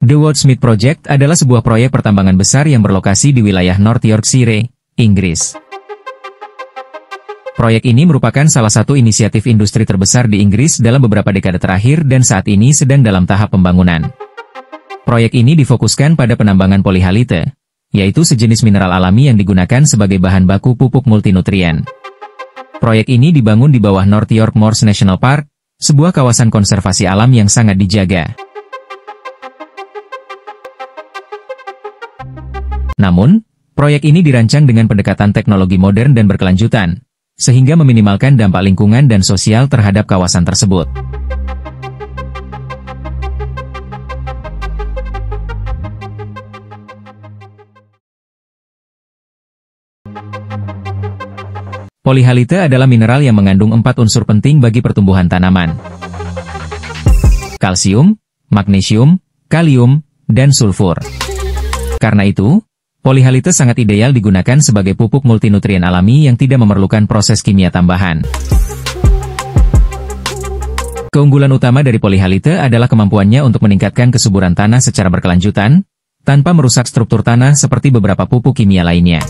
The Woodsmith Project adalah sebuah proyek pertambangan besar yang berlokasi di wilayah North Yorkshire, Inggris. Proyek ini merupakan salah satu inisiatif industri terbesar di Inggris dalam beberapa dekade terakhir dan saat ini sedang dalam tahap pembangunan. Proyek ini difokuskan pada penambangan polihalite, yaitu sejenis mineral alami yang digunakan sebagai bahan baku pupuk multinutrien. Proyek ini dibangun di bawah North York Moors National Park, sebuah kawasan konservasi alam yang sangat dijaga. Namun, proyek ini dirancang dengan pendekatan teknologi modern dan berkelanjutan, sehingga meminimalkan dampak lingkungan dan sosial terhadap kawasan tersebut. Polihalite adalah mineral yang mengandung 4 unsur penting bagi pertumbuhan tanaman: kalsium, magnesium, kalium, dan sulfur. Karena itu, polihalite sangat ideal digunakan sebagai pupuk multinutrien alami yang tidak memerlukan proses kimia tambahan. Keunggulan utama dari polihalite adalah kemampuannya untuk meningkatkan kesuburan tanah secara berkelanjutan, tanpa merusak struktur tanah seperti beberapa pupuk kimia lainnya.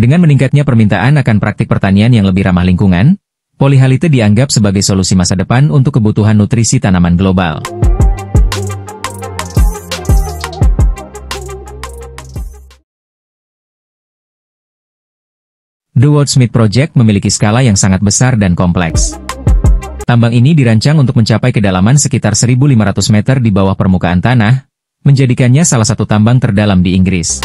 Dengan meningkatnya permintaan akan praktik pertanian yang lebih ramah lingkungan, polihalite dianggap sebagai solusi masa depan untuk kebutuhan nutrisi tanaman global. The Woodsmith Project memiliki skala yang sangat besar dan kompleks. Tambang ini dirancang untuk mencapai kedalaman sekitar 1.500 meter di bawah permukaan tanah, menjadikannya salah satu tambang terdalam di Inggris.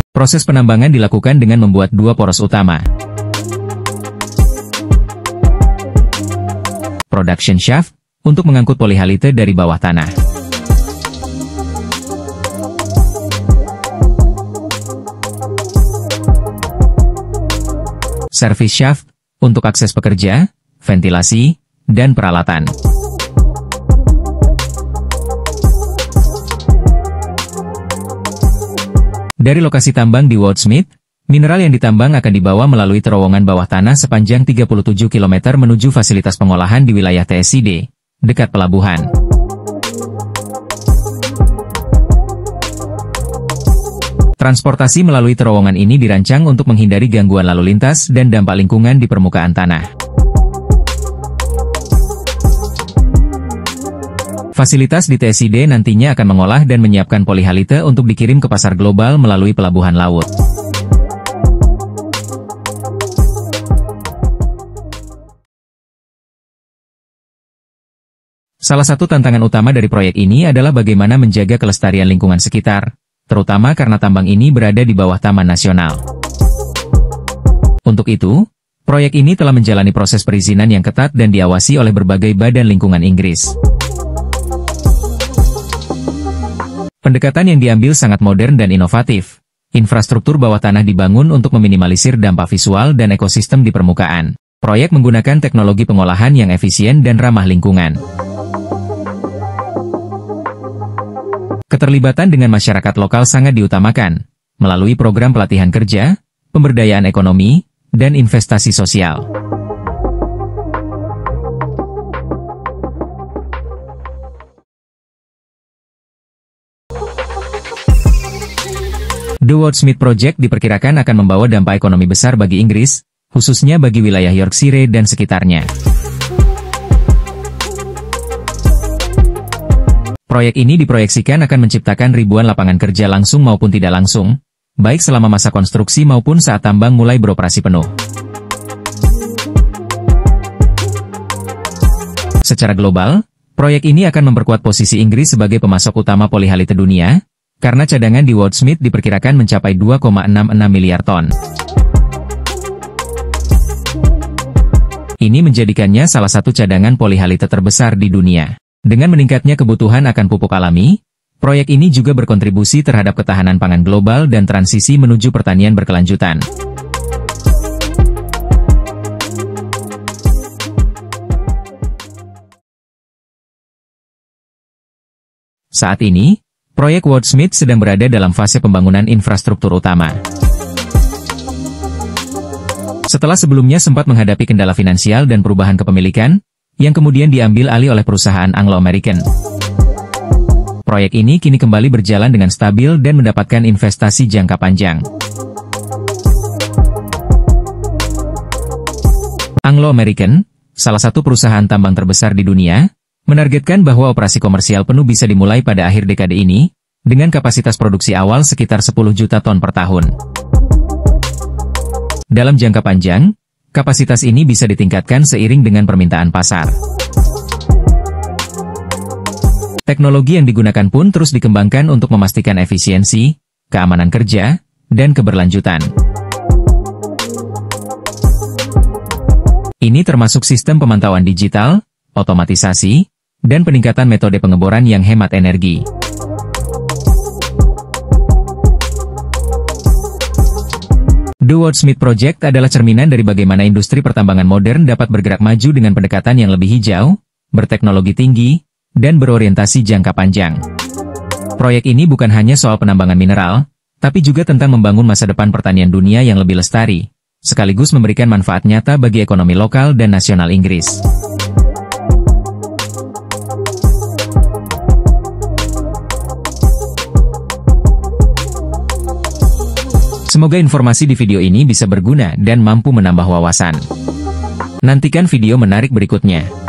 Proses penambangan dilakukan dengan membuat 2 poros utama. Production shaft, untuk mengangkut polihalite dari bawah tanah. Service shaft, untuk akses pekerja, ventilasi, dan peralatan. Dari lokasi tambang di Woodsmith, mineral yang ditambang akan dibawa melalui terowongan bawah tanah sepanjang 37 km menuju fasilitas pengolahan di wilayah TSID, dekat pelabuhan. Transportasi melalui terowongan ini dirancang untuk menghindari gangguan lalu lintas dan dampak lingkungan di permukaan tanah. Fasilitas di TSID nantinya akan mengolah dan menyiapkan polihalite untuk dikirim ke pasar global melalui pelabuhan laut. Salah satu tantangan utama dari proyek ini adalah bagaimana menjaga kelestarian lingkungan sekitar, terutama karena tambang ini berada di bawah Taman Nasional. Untuk itu, proyek ini telah menjalani proses perizinan yang ketat dan diawasi oleh berbagai badan lingkungan Inggris. Pendekatan yang diambil sangat modern dan inovatif. Infrastruktur bawah tanah dibangun untuk meminimalisir dampak visual dan ekosistem di permukaan. Proyek menggunakan teknologi pengolahan yang efisien dan ramah lingkungan. Keterlibatan dengan masyarakat lokal sangat diutamakan, melalui program pelatihan kerja, pemberdayaan ekonomi, dan investasi sosial. The Woodsmith Project diperkirakan akan membawa dampak ekonomi besar bagi Inggris, khususnya bagi wilayah Yorkshire dan sekitarnya. Proyek ini diproyeksikan akan menciptakan ribuan lapangan kerja langsung maupun tidak langsung, baik selama masa konstruksi maupun saat tambang mulai beroperasi penuh. Secara global, proyek ini akan memperkuat posisi Inggris sebagai pemasok utama polihalite dunia, karena cadangan di Woodsmith diperkirakan mencapai 2,66 miliar ton. Ini menjadikannya salah satu cadangan polihalite terbesar di dunia. Dengan meningkatnya kebutuhan akan pupuk alami, proyek ini juga berkontribusi terhadap ketahanan pangan global dan transisi menuju pertanian berkelanjutan. Saat ini, proyek Woodsmith sedang berada dalam fase pembangunan infrastruktur utama. Setelah sebelumnya sempat menghadapi kendala finansial dan perubahan kepemilikan, yang kemudian diambil alih oleh perusahaan Anglo-American. Proyek ini kini kembali berjalan dengan stabil dan mendapatkan investasi jangka panjang. Anglo-American, salah satu perusahaan tambang terbesar di dunia, menargetkan bahwa operasi komersial penuh bisa dimulai pada akhir dekade ini, dengan kapasitas produksi awal sekitar 10 juta ton per tahun. Dalam jangka panjang, kapasitas ini bisa ditingkatkan seiring dengan permintaan pasar. Teknologi yang digunakan pun terus dikembangkan untuk memastikan efisiensi, keamanan kerja, dan keberlanjutan. Ini termasuk sistem pemantauan digital, otomatisasi, dan peningkatan metode pengeboran yang hemat energi. The Woodsmith Project adalah cerminan dari bagaimana industri pertambangan modern dapat bergerak maju dengan pendekatan yang lebih hijau, berteknologi tinggi, dan berorientasi jangka panjang. Proyek ini bukan hanya soal penambangan mineral, tapi juga tentang membangun masa depan pertanian dunia yang lebih lestari, sekaligus memberikan manfaat nyata bagi ekonomi lokal dan nasional Inggris. Semoga informasi di video ini bisa berguna dan mampu menambah wawasan. Nantikan video menarik berikutnya.